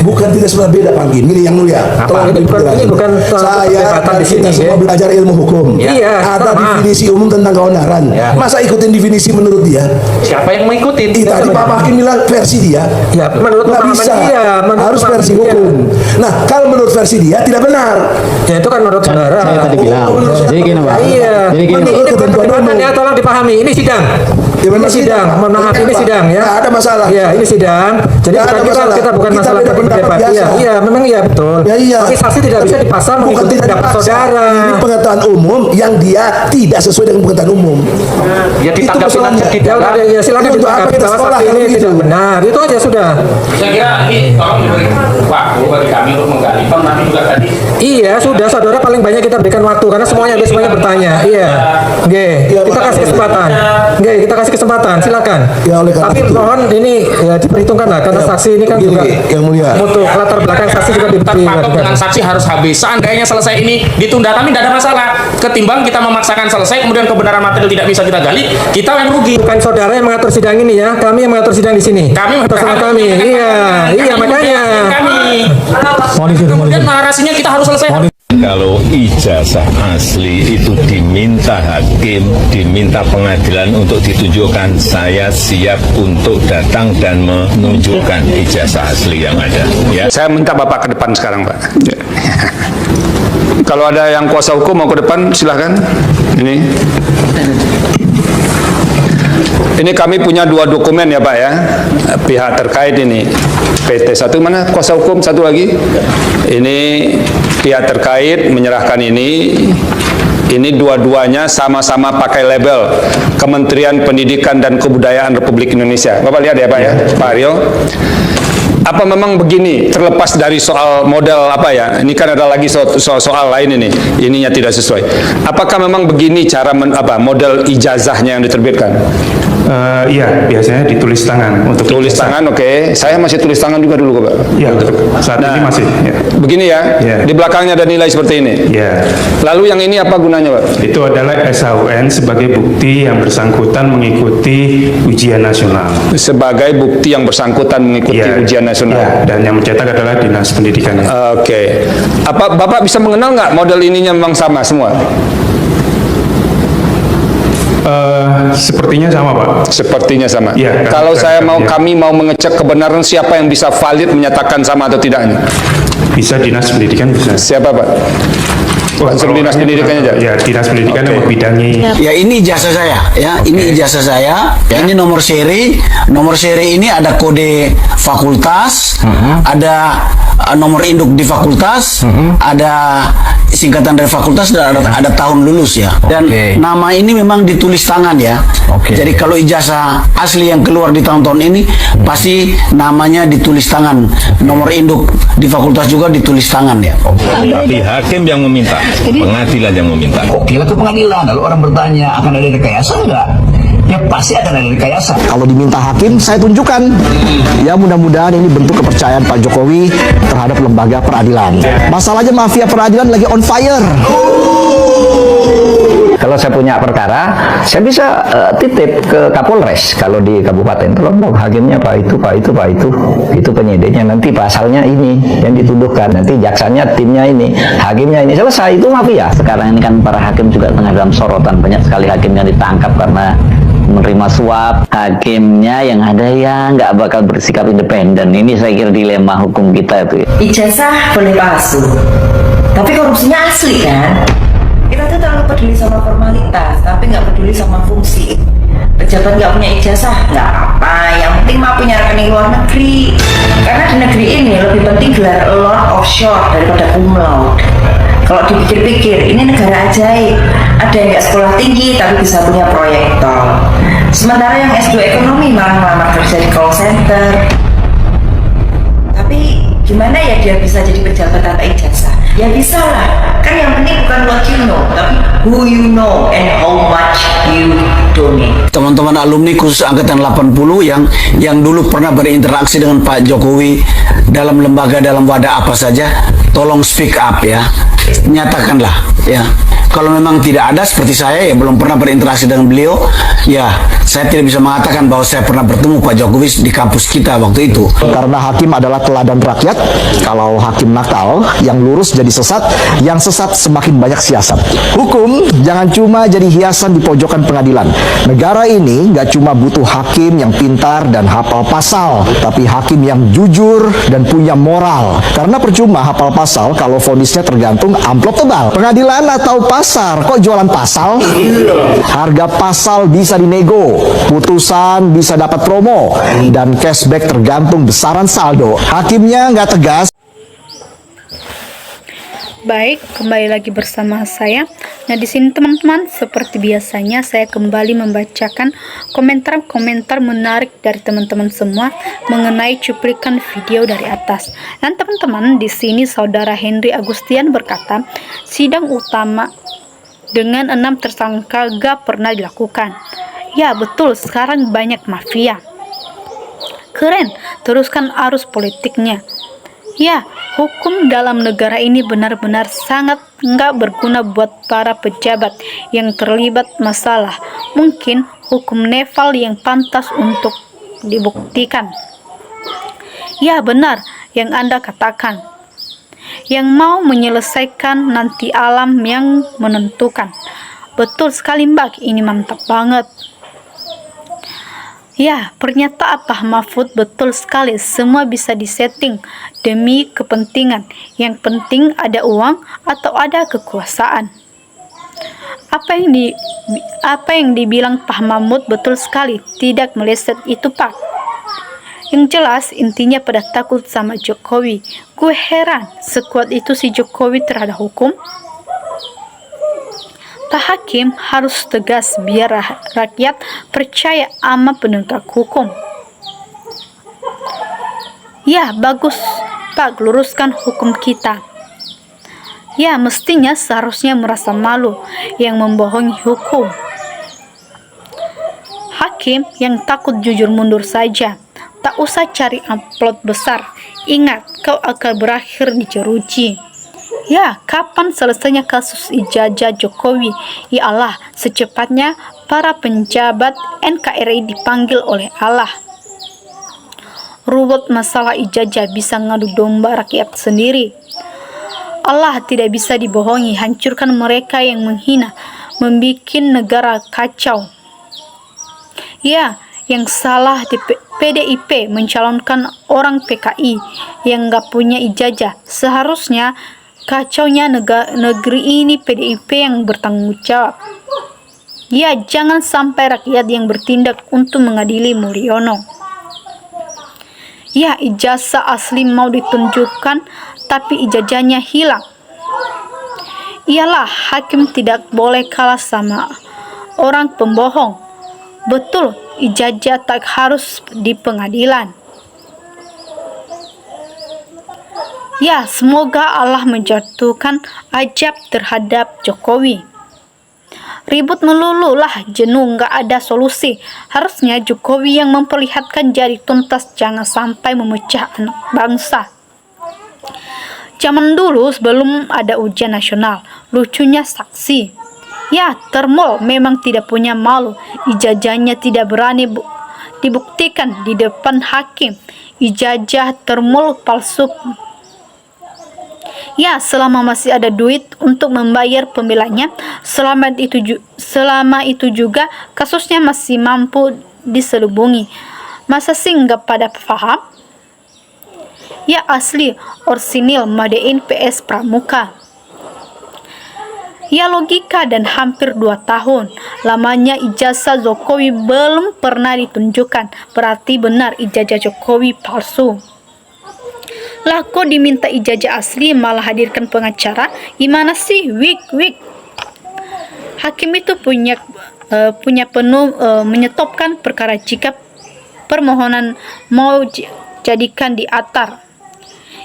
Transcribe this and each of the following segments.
Bukan tidak sebenarnya beda Panggi. Milih yang mulia. Ini bukan saya dan di sini kita semua belajar ilmu hukum. Iya. Ada definisi umum tentang keonaran. Masa ikutin definisi menurut dia? Siapa yang mau ikutin? Tadi Pak Hakim bilang versi dia. Ya, menurut nggak bisa. Harus versi hukum. Nah, kalau menurut versi dia tidak benar. Ya itu kan menurut saudara. Saya tadi bilang. Jadi gini Pak. Iya. Jadi gini. Ini perdebatan ya, tolong dipahami. Ini sidang. Ini sidang. Mohon maaf, ini sidang ya. Nggak ada masalah. Ya, ini sidang. Jadi kita bukan masalah berdebat. Iya, memang iya betul. Ya, iya. Tapi saksi tidak bisa dipasang mengikuti pendapat saudara. Ini pengetahuan umum yang dia tidak sesuai dengan pengetahuan umum. Ya ditanggapi aja tidak. Ya silakan ditanggapi bahwa saksi ini tidak benar. Itu aja sudah. Saya kira ini tolong diberi waktu bagi kami untuk menggali. Nanti juga tadi. Iya, sudah saudara paling banyak kita berikan waktu karena semuanya bertanya. Iya. Oke, kita kasih kesempatan. Oke, kita kasih kesempatan. Silakan. Ya, oleh karena tapi itu, mohon ini ya diperhitungkan lah karena saksi ini kan juga yang mulia. untuk latar belakang saksi juga diberi. Patok dengan saksi harus habis. Seandainya selesai ini ditunda, kami tidak ada masalah. Ketimbang kita memaksakan selesai, kemudian kebenaran material tidak bisa kita gali, kita yang rugi. Bukan saudara yang mengatur sidang ini ya, kami yang mengatur sidang di sini. Terserah kami. Iya, makanya. Kemudian narasinya kita harus selesai. Kalau ijazah asli itu diminta hakim, diminta pengadilan untuk ditunjukkan, saya siap untuk datang dan menunjukkan ijazah asli yang ada. Ya. Saya minta Bapak ke depan sekarang, Pak. Kalau ada yang kuasa hukum mau ke depan, silahkan. Ini kami punya 2 dokumen ya Pak ya, pihak terkait ini. PT satu mana kuasa hukum, satu lagi. Ini pihak terkait menyerahkan ini. Ini dua-duanya sama-sama pakai label Kementerian Pendidikan dan Kebudayaan Republik Indonesia. Bapak lihat ya Pak ya, Pak Aryo. Apa memang begini, terlepas dari soal model apa ya, ini kan ada lagi soal lain ini, ininya tidak sesuai. Apakah memang begini cara model ijazahnya yang diterbitkan? Iya, biasanya ditulis tangan untuk tulis ijazah. Tangan, oke. Saya masih tulis tangan juga dulu, Pak. Iya, saat ini masih. Ya. Begini ya, di belakangnya ada nilai seperti ini. Iya. Lalu yang ini apa gunanya, Pak? Itu adalah SHUN sebagai bukti yang bersangkutan mengikuti ujian nasional. Sebagai bukti yang bersangkutan mengikuti ujian nasional. Ya, dan yang mencetak adalah Dinas Pendidikan. Oke. Apa Bapak bisa mengenal nggak model ininya memang sama semua? Sepertinya sama Pak. Sepertinya sama. Ya, kalau kami mau mengecek kebenaran siapa yang bisa valid menyatakan sama atau tidaknya? Bisa Dinas Pendidikan bisa. Siapa Pak? Langsung Dinas Pendidikannya aja. Ya, Dinas Pendidikan yang membidangi. Ya ini ijazah saya, ya ini ijazah saya. Ya. Ini nomor seri. Nomor seri ini ada kode fakultas, ada nomor induk di fakultas, ada singkatan dari fakultas, dan ada tahun lulus ya. Dan nama ini memang ditulis tangan ya. Jadi kalau ijazah asli yang keluar di tahun-tahun ini pasti namanya ditulis tangan. Nomor induk di fakultas juga ditulis tangan ya. Tapi hakim yang meminta, pengadilan yang meminta. Oke lah ke pengadilan, lalu orang bertanya akan ada rekayasa enggak? Ya pasti akan ada rekayasa. Kalau diminta hakim, saya tunjukkan. Ya mudah-mudahan ini bentuk kepercayaan Pak Jokowi terhadap lembaga peradilan. Masalahnya mafia peradilan lagi on fire. Kalau saya punya perkara, saya bisa titip ke Kapolres kalau di kabupaten. Tolong dong hakimnya Pak itu penyidiknya, nanti pasalnya ini yang dituduhkan, nanti jaksanya timnya ini, hakimnya ini, selesai. Itu mafia. Sekarang ini kan para hakim juga tengah dalam sorotan, banyak sekali hakim yang ditangkap karena menerima suap. Hakimnya yang ada ya nggak bakal bersikap independen. Ini saya kira dilema hukum kita itu. Ijazah boleh palsu, tapi korupsinya asli kan? Kita tuh terlalu peduli sama formalitas, tapi nggak peduli sama fungsi. Pejabat nggak punya ijazah, nggak apa, yang penting mah punya rekening luar negeri. Karena di negeri ini lebih penting gelar Lord offshore daripada cum laude. Kalau dipikir-pikir, ini negara ajaib. Ada yang nggak sekolah tinggi tapi bisa punya proyek tol. Sementara yang S2 ekonomi malah ngelamar kerja di call center. Tapi gimana ya dia bisa jadi pejabat tanpa ijazah? Ya bisa lah. Kan yang penting bukan what you know, tapi who you know and how much you donate. Teman-teman alumni khusus angkatan 80 yang dulu pernah berinteraksi dengan Pak Jokowi dalam lembaga, dalam wadah apa saja, tolong speak up ya. Nyatakanlah ya. Kalau memang tidak ada seperti saya, ya belum pernah berinteraksi dengan beliau, ya saya tidak bisa mengatakan bahwa saya pernah bertemu Pak Jokowi di kampus kita waktu itu. Karena hakim adalah teladan rakyat, kalau hakim nakal, yang lurus jadi sesat, yang sesat semakin banyak siasat. Hukum jangan cuma jadi hiasan di pojokan pengadilan. Negara ini nggak cuma butuh hakim yang pintar dan hafal pasal, tapi hakim yang jujur dan punya moral. Karena percuma hafal pasal kalau vonisnya tergantung amplop tebal. Pengadilan atau pasar, kok jualan pasal? Harga pasal bisa dinego, putusan bisa dapat promo, dan cashback tergantung besaran saldo. Hakimnya nggak tegas. Baik, kembali lagi bersama saya. Nah, di sini teman-teman, seperti biasanya saya kembali membacakan komentar-komentar menarik dari teman-teman semua mengenai cuplikan video dari atas. Dan teman-teman, di sini saudara Henry Agustian berkata, sidang utama dengan 6 tersangka gak pernah dilakukan. Ya, betul, sekarang banyak mafia. Keren, teruskan arus politiknya. Ya, hukum dalam negara ini benar-benar sangat nggak berguna buat para pejabat yang terlibat masalah. Mungkin hukum Nepal yang pantas untuk dibuktikan. Ya, benar yang Anda katakan. Yang mau menyelesaikan nanti alam yang menentukan. Betul sekali Mbak, ini mantap banget. Ya, pernyataan Pak Mahfud betul sekali. Semua bisa disetting demi kepentingan. Yang penting ada uang atau ada kekuasaan. Apa yang dibilang Pak Mahfud betul sekali. Tidak meleset itu Pak. Yang jelas intinya pada takut sama Jokowi. Gue heran sekuat itu si Jokowi terhadap hukum. Pak Hakim harus tegas biar rakyat percaya sama penegak hukum. Ya, bagus Pak, luruskan hukum kita. Ya, mestinya seharusnya merasa malu yang membohongi hukum. Hakim yang takut jujur mundur saja. Tak usah cari amplop besar. Ingat, kau akan berakhir di jeruji. Ya, kapan selesainya kasus ijazah Jokowi? Ya Allah, secepatnya para penjabat NKRI dipanggil oleh Allah. Ruwet masalah ijazah bisa ngadu domba rakyat sendiri. Allah tidak bisa dibohongi, hancurkan mereka yang menghina, membuat negara kacau. Ya, yang salah di PDIP mencalonkan orang PKI yang gak punya ijazah. Seharusnya kacaunya negeri ini PDIP yang bertanggung jawab. Ya, jangan sampai rakyat yang bertindak untuk mengadili Mulyono. Ya, ijazah asli mau ditunjukkan, tapi ijazahnya hilang. Iyalah, hakim tidak boleh kalah sama orang pembohong. Betul, ijazah tak harus di pengadilan. Ya, semoga Allah menjatuhkan ajab terhadap Jokowi. Ribut melulu lah, jenuh, nggak ada solusi. Harusnya Jokowi yang memperlihatkan jari tuntas, jangan sampai memecah anak bangsa. Zaman dulu sebelum ada ujian nasional, lucunya saksi. Ya, Termol memang tidak punya malu. Ijazahnya tidak berani dibuktikan di depan hakim. Ijazah Termol palsu. Ya, selama masih ada duit untuk membayar pembelanya, selama itu juga kasusnya masih mampu diselubungi. Masa sih nggak pada paham? Ya, asli, orsinil, madein PS Pramuka. Ya, logika dan hampir 2 tahun lamanya ijazah Jokowi belum pernah ditunjukkan. Berarti benar ijazah Jokowi palsu. Lah, kok diminta ijazah asli malah hadirkan pengacara? Gimana sih? Wik. Hakim itu punya penuh menyetopkan perkara jika permohonan mau jadikan diatar.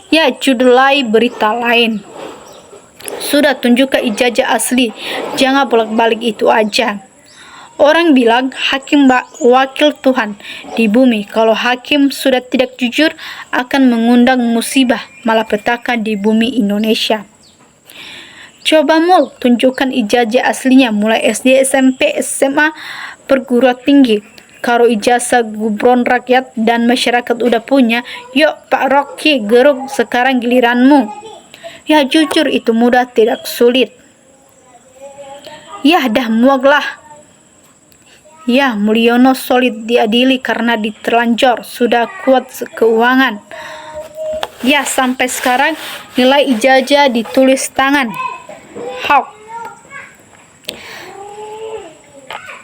Ya, judulai berita lain. Sudah tunjukkan ijazah asli, jangan bolak-balik itu aja. Orang bilang hakim wakil Tuhan di bumi. Kalau hakim sudah tidak jujur, akan mengundang musibah malapetaka di bumi Indonesia. Coba Mul, tunjukkan ijazah aslinya mulai SD, SMP, SMA, perguruan tinggi. Kalau ijazah gubron rakyat dan masyarakat udah punya, yuk Pak Rocky geruk, sekarang giliranmu. Ya jujur itu mudah, tidak sulit. Ya dah muaklah. Ya, Mulyono solid diadili karena diterlanjur, sudah kuat keuangan. Ya, sampai sekarang nilai ijazah ditulis tangan. How?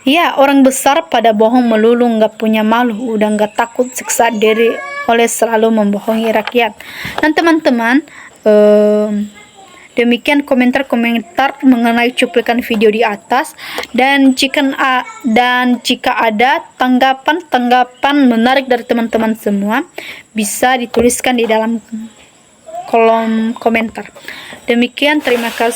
Ya, orang besar pada bohong melulu, nggak punya malu, udah nggak takut siksa diri oleh selalu membohongi rakyat. Dan teman-teman, demikian komentar-komentar mengenai cuplikan video di atas, dan jika ada tanggapan menarik dari teman-teman semua, bisa dituliskan di dalam kolom komentar. Demikian, terima kasih.